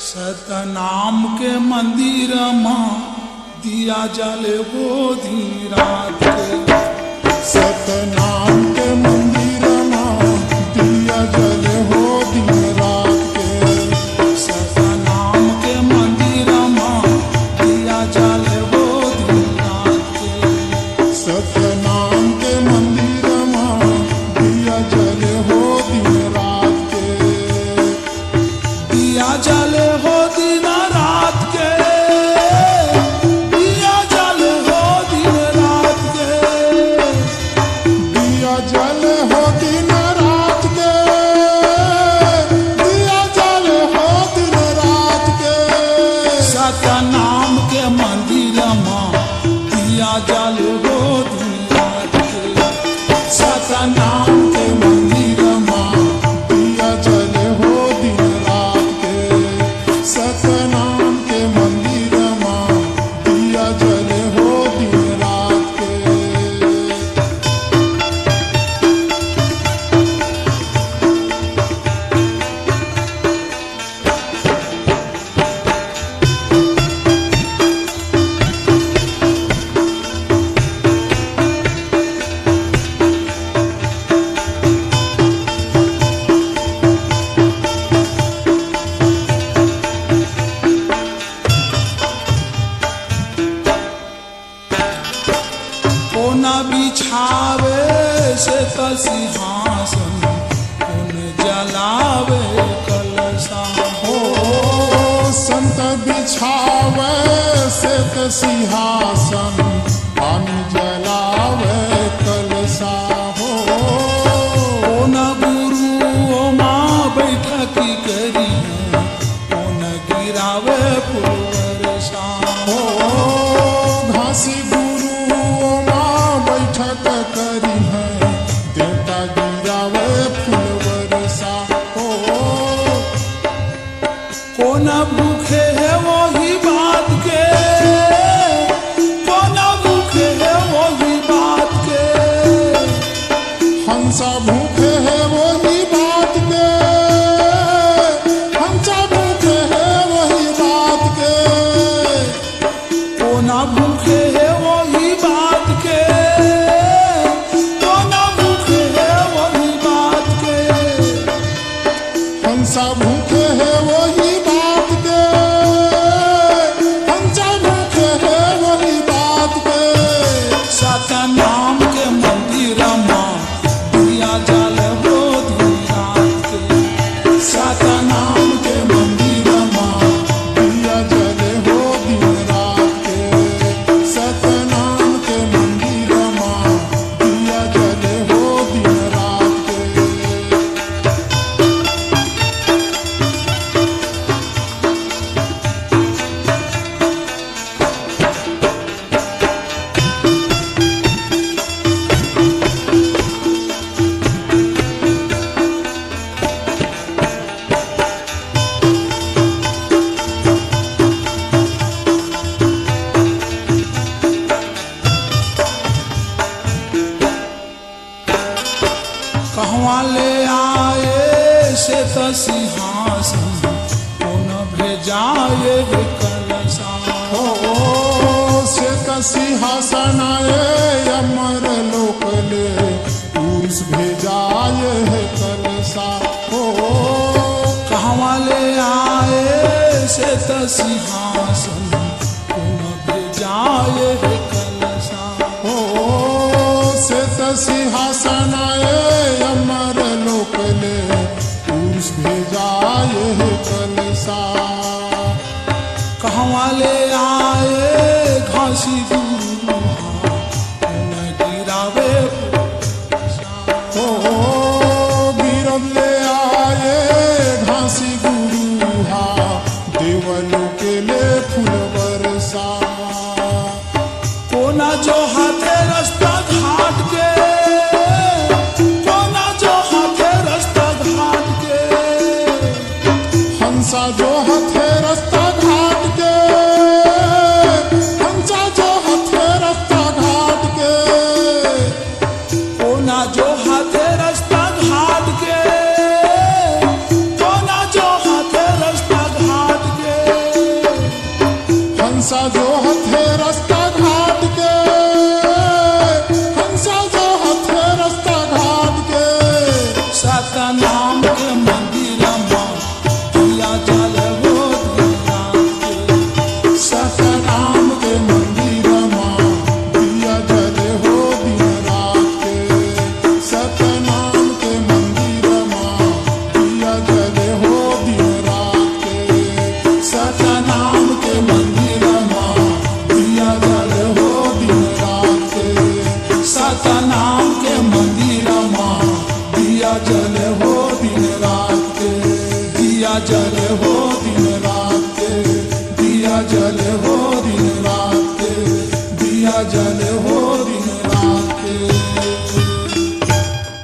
सतनाम के मंदिर माँ दिया जले वो धी रात के। सतनाम के मंदिर माँ दिया जले हो दिन रात के। सतनाम के मंदिर माँ दिया जले वो धी रात के। सतनाम के मंदिर माँ दिया जले हो दिन रात के। दिया जले हो दिन रात के। दिया जले हो दिन रात के। दिया जले हो दिन रात के। दिया जले हो दिन रात के। सतनाम के मंदिर माँ दिया जले हो दिन रात के। सतनाम के मंदिर माँ दिया जले हो दिन रात के। सतनाम के मंदिर माँ दिया जले हो दिन रात के। कोना बिछावे से त सिंहासन कोन जलावे कलशा। हो संत बिछावे से त सिंहासन पानी जलावे कलशा। हो कोना गुरु माँ बैठकी करी कोन गिरावे पुरसा। हो घासी गुरु माँ बैठक करी है देवता गिरावे फूल बरसा। हो कोना भूखे है वही बात के। कोना भूखे है वही बात के। हंसा भूखे है वही बात के। हंसा भूखे है वही बात के। कोना भूखे है वही बात के। कोना भूखे है वही बात के। हंसा भूखे है वही बात के। हंसा भूखे है वही बात के। सतनाम के मंदिर माँ दिया जल हो दिन रात के। सतनाम के मंदिर माँ दिया जले हो दिन रात के। सतनाम के मंदिर माँ दिया जले हो दिन रात के। कहवा ले आए से त सिंहासन कोन भेजाए वे कलशा। हो से त सिंहासन आए अमर लोक ले पुरुष भेजाए है कलशा। हो कहवा ले आए से त सिंहासन कोन भेजाए वे कलशा। हो से त सिंहासन आए अमर लोक ले पुरुष भेजाए है कलशा। कहवा ले आए घासी गुरु कोन गिरावे पुरसा। हो गिरद ले आए घासी गुरु हा देवलों के ले फूल बरसा। कोना जो हाथे रास्ता घाट के। कोना जो हाथे रास्ता घाट के। हंसा जो हथे रास्ता घाट के। हंसा जो हथे रास्ता घाट के। कोना जो हाथे रास्ता घाट के। कोना जो हाथे रास्ता घाट हंसा जो हथे रास्ता घाट के, हंसा जो हथे रास्ता घाट के, सतनाम के मंदिर में दिया जले हो दिन रात के। सतनाम के मंदिर में दिया जले हो दिन रात के। सतनाम के मंदिर में दिया जले हो दिन रात के। सतनाम के मंदिर में दिया जले हो दिन रात के। सतनाम के मंदिर में दिया जले हो दिन रात।